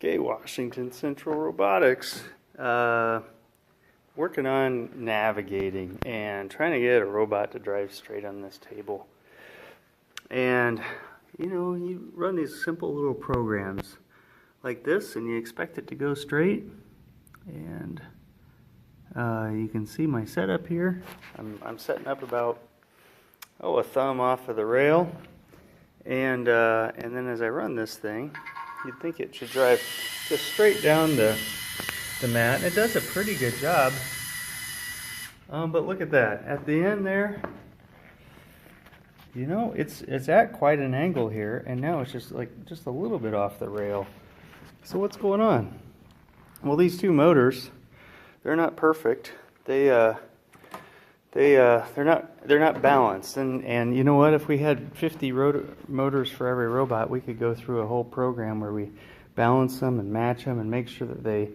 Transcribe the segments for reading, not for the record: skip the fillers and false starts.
Okay, Washington Central Robotics, working on navigating and trying to get a robot to drive straight on this table. And you know, you run these simple little programs like this and you expect it to go straight. And you can see my setup here. I'm setting up about a thumb off of the rail, and then as I run this thing, you'd think it should drive just straight down the mat. It does a pretty good job. But look at that. At the end there, you know, it's at quite an angle here, and now it's just a little bit off the rail. So what's going on? Well, these two motors, they're not perfect. They're not balanced. And you know what? If we had 50 motors for every robot, we could go through a whole program where we balance them and match them and make sure that they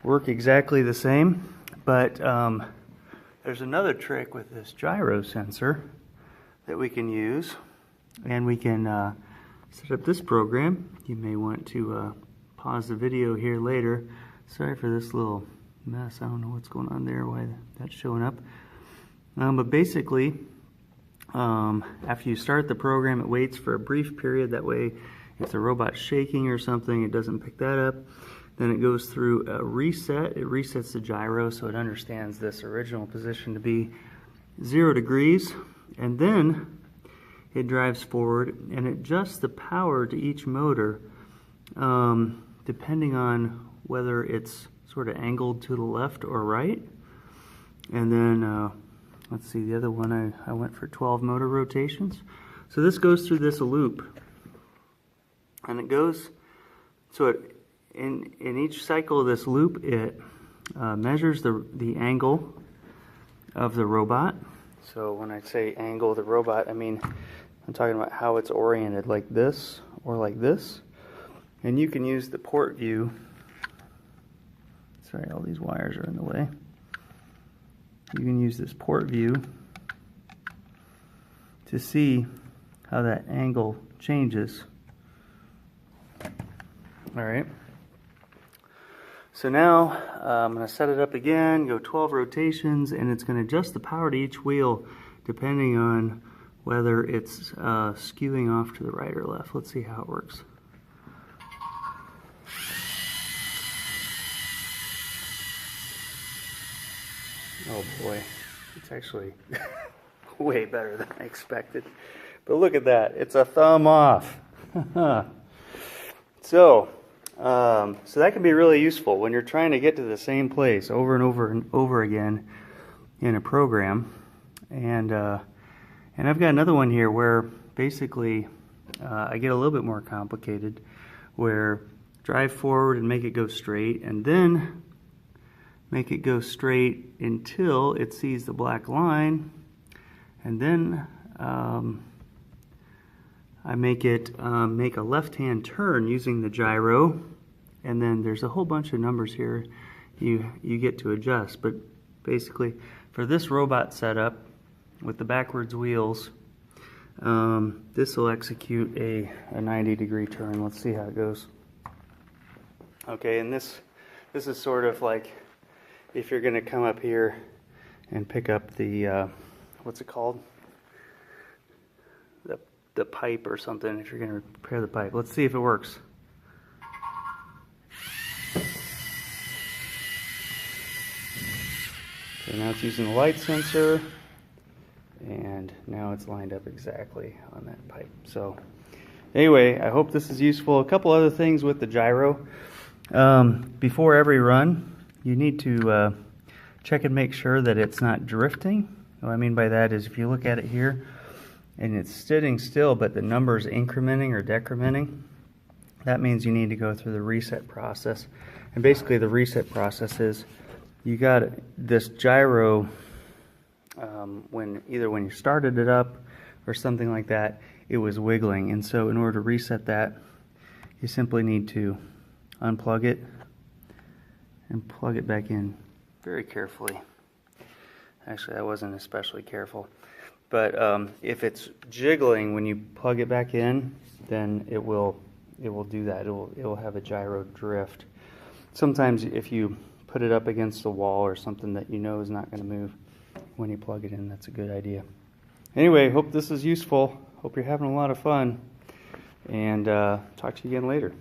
work exactly the same. But there's another trick with this gyro sensor that we can use, and we can set up this program. You may want to pause the video here later. Sorry for this little mess. I don't know what's going on there, why that's showing up. But basically, after you start the program, it waits for a brief period. That way, if the robot's shaking or something, it doesn't pick that up. Then it goes through a reset. It resets the gyro so it understands this original position to be 0 degrees. And then it drives forward and adjusts the power to each motor depending on whether it's sort of angled to the left or right. And then let's see, the other one I went for 12 motor rotations. So this goes through this loop, and it goes, so it in each cycle of this loop, it measures the angle of the robot. So when I say angle of the robot, I mean I'm talking about how it's oriented, like this or like this. And you can use the port view. Sorry, all these wires are in the way. You can use this port view to see how that angle changes. All right. So now I'm going to set it up again, go 12 rotations, and it's going to adjust the power to each wheel depending on whether it's skewing off to the right or left. Let's see how it works. Oh boy, it's actually way better than I expected. But look at that, it's a thumb off. So that can be really useful when you're trying to get to the same place over and over and over again in a program. And I've got another one here where basically I get a little bit more complicated, where drive forward and make it go straight, and then make it go straight until it sees the black line, and then I make it make a left-hand turn using the gyro, and then there's a whole bunch of numbers here you get to adjust. But basically, for this robot setup with the backwards wheels, this will execute a 90-degree turn. Let's see how it goes. Okay, and this is sort of like if you're going to come up here and pick up the, what's it called? The pipe or something, if you're going to repair the pipe. Let's see if it works. So now it's using the light sensor, and now it's lined up exactly on that pipe. So anyway, I hope this is useful. A couple other things with the gyro. Before every run, you need to check and make sure that it's not drifting. What I mean by that is if you look at it here and it's sitting still but the number is incrementing or decrementing, that means you need to go through the reset process. And basically the reset process is you got this gyro, when you started it up or something like that, it was wiggling. And so in order to reset that, you simply need to unplug it and plug it back in very carefully. Actually, I wasn't especially careful. But if it's jiggling when you plug it back in, then it will it will do that. It will have a gyro drift. Sometimes if you put it up against the wall or something that you know is not going to move when you plug it in, that's a good idea. Anyway, hope this is useful. Hope you're having a lot of fun, and talk to you again later.